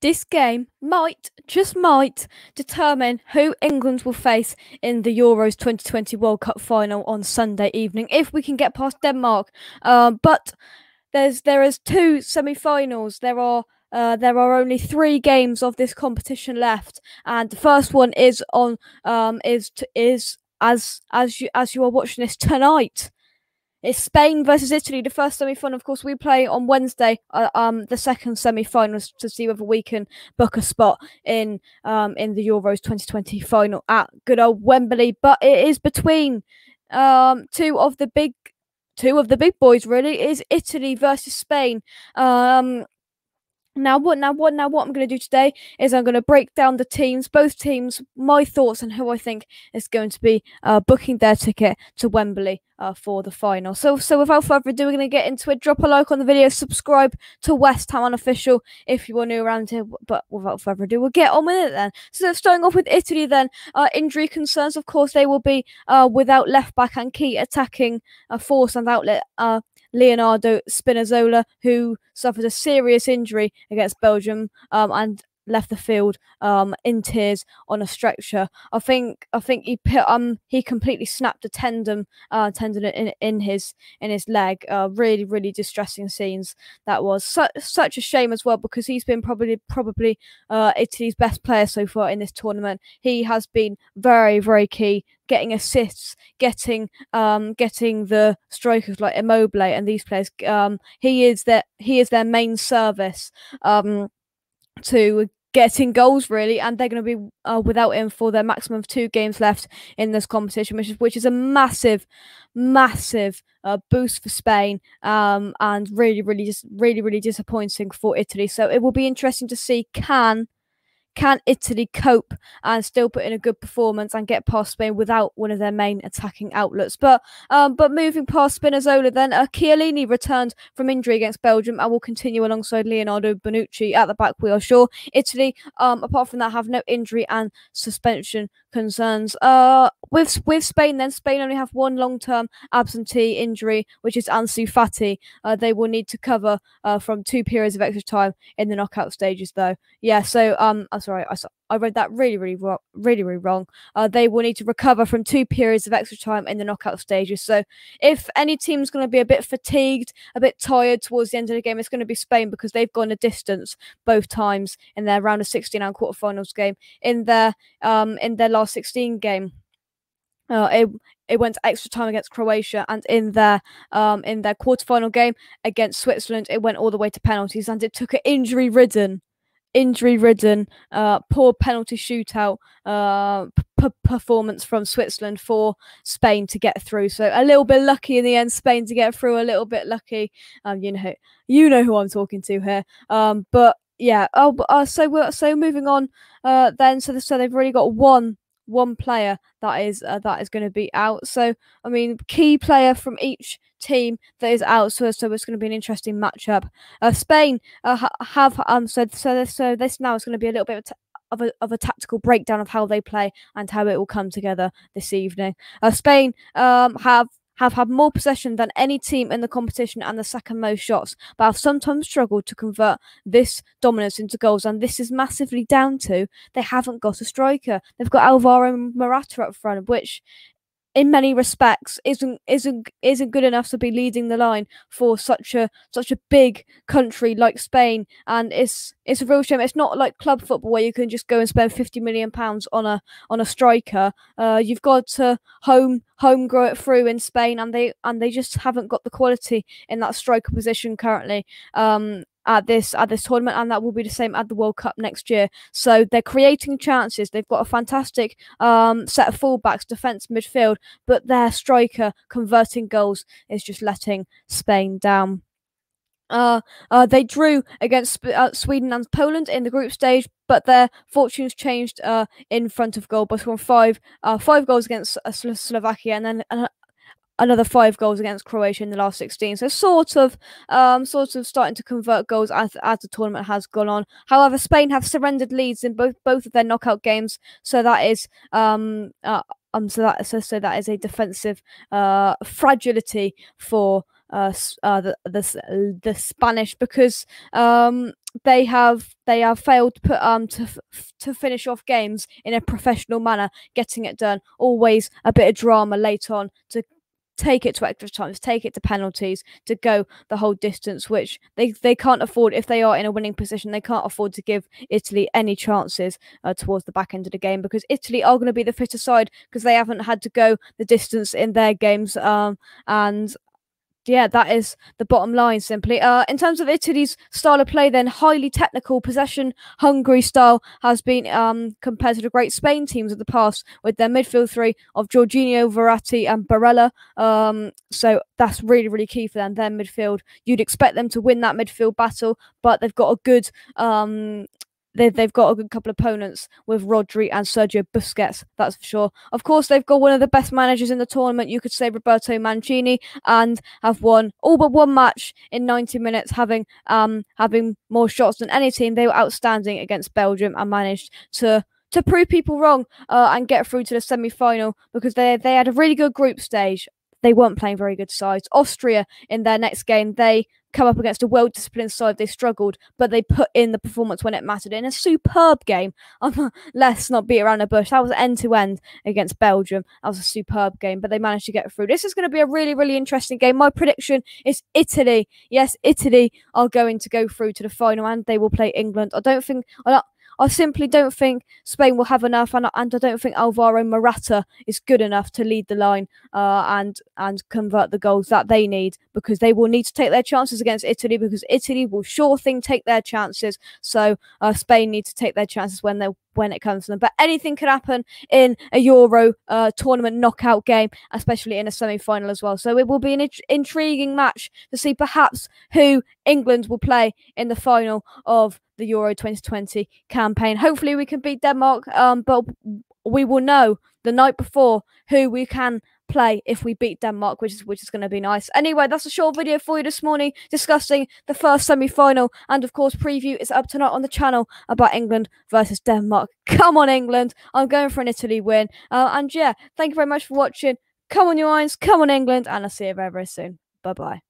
This game might, just might, determine who England will face in the Euros 2020 World Cup final on Sunday evening if we can get past Denmark. But there is two semi-finals. There are only 3 games of this competition left, and the first one is on is as you are watching this tonight. It's Spain versus Italy, the first semi-final. Of course, we play on Wednesday. The second semi-final to see whether we can book a spot in the Euros 2020 final at good old Wembley. But it is between two of the big boys. Really, it is Italy versus Spain. Now what I'm going to do today is I'm going to break down the teams, both teams, my thoughts on who I think is going to be booking their ticket to Wembley for the final. So without further ado, we're going to get into it. Drop a like on the video, subscribe to West Ham Unofficial if you are new around here. But without further ado, we'll get on with it then. So starting off with Italy then, injury concerns, of course, they will be without left back and key attacking force and outlet Leonardo Spinazzola, who suffered a serious injury against Belgium and left the field in tears on a stretcher. I think he completely snapped a tendon in his leg. Really distressing scenes. That was such a shame as well, because he's been probably Italy's best player so far in this tournament. He has been very key, getting assists, getting the strikers like Immobile and these players. He is their main service to getting goals, really, and they're going to be without him for their maximum of 2 games left in this competition, which is a massive boost for Spain, and really disappointing for Italy. So it will be interesting to see can Italy cope and still put in a good performance and get past Spain without one of their main attacking outlets? But moving past Spinazzola, then Chiellini returned from injury against Belgium and will continue alongside Leonardo Bonucci at the back, we are sure. Italy, apart from that, have no injury and suspension concerns. With Spain, then Spain only have one long-term absentee injury, which is Ansu Fati. They will need to cover from 2 periods of extra time in the knockout stages, though. Yeah, so sorry, I read that really wrong. They will need to recover from 2 periods of extra time in the knockout stages. So if any team's going to be a bit fatigued, a bit tired towards the end of the game, it's going to be Spain, because they've gone a distance both times in their round of 16 and quarterfinals game. In their last 16 game, it went to extra time against Croatia, and in their quarterfinal game against Switzerland, it went all the way to penalties, and it took an injury-ridden, poor penalty shootout performance from Switzerland for Spain to get through. So a little bit lucky in the end, Spain to get through. A little bit lucky. You know who I'm talking to here. But yeah. So moving on. Then so they've already got one player that is going to be out. So I mean, key player from each team that is out. So it's going to be an interesting matchup. Spain have so this now is going to be a little bit of a tactical breakdown of how they play and how it will come together this evening. Spain have had more possession than any team in the competition and the second most shots, but have sometimes struggled to convert this dominance into goals, and this is massively down to they haven't got a striker. They've got Alvaro Morata up front, which in many respects isn't good enough to be leading the line for such a big country like Spain. And it's a real shame. It's not like club football where you can just go and spend £50 million on a striker. You've got to home grow it through in Spain, and they just haven't got the quality in that striker position currently. At this tournament, and that will be the same at the World Cup next year. So they're creating chances. They've got a fantastic set of fullbacks, defence, midfield, but their striker converting goals is just letting Spain down. They drew against Sweden and Poland in the group stage, but their fortunes changed in front of goal, but from five goals against Slovakia, and then another 5 goals against Croatia in the last 16. So sort of starting to convert goals as the tournament has gone on. However, Spain have surrendered leads in both of their knockout games. So that is that is a defensive fragility for the Spanish, because they have failed to put to finish off games in a professional manner, getting it done. Always a bit of drama late on to take it to extra times, take it to penalties, to go the whole distance, which they can't afford. If they are in a winning position, they can't afford to give Italy any chances towards the back end of the game, because Italy are going to be the fitter side, because they haven't had to go the distance in their games. And yeah, that is the bottom line, simply. In terms of Italy's style of play, then, highly technical, possession hungry style has been compared to the great Spain teams of the past, with their midfield three of Jorginho, Verratti, and Barella. So that's really, really key for them. Their midfield, you'd expect them to win that midfield battle, but they've got a good they've got a good couple of opponents with Rodri and Sergio Busquets, that's for sure. Of course, they've got one of the best managers in the tournament, you could say, Roberto Mancini, and have won all but one match in 90 minutes, having more shots than any team. They were outstanding against Belgium and managed to prove people wrong and get through to the semi-final, because they had a really good group stage. They weren't playing very good sides. Austria, in their next game, they come up against a well-disciplined side. They struggled, but they put in the performance when it mattered in a superb game. Let's not beat around the bush. That was end-to-end against Belgium. That was a superb game, but they managed to get through. This is going to be a really, really interesting game. My prediction is Italy. Yes, Italy are going to go through to the final, and they will play England. I simply don't think Spain will have enough, and I don't think Alvaro Morata is good enough to lead the line and convert the goals that they need, because they will need to take their chances against Italy, because Italy will sure thing take their chances. So Spain need to take their chances when it comes to them. But anything could happen in a Euro tournament knockout game, especially in a semi-final as well. So it will be an intriguing match to see perhaps who England will play in the final of the Euro 2020 campaign. Hopefully we can beat Denmark, but we will know the night before who we can play if we beat Denmark, which is going to be nice. Anyway, that's a short video for you this morning discussing the first semi-final, and of course preview is up tonight on the channel about England versus Denmark. Come on, England. I'm going for an Italy win. And yeah, thank you very much for watching. Come on, you Irons. Come on, England. And I'll see you very, very soon. Bye-bye.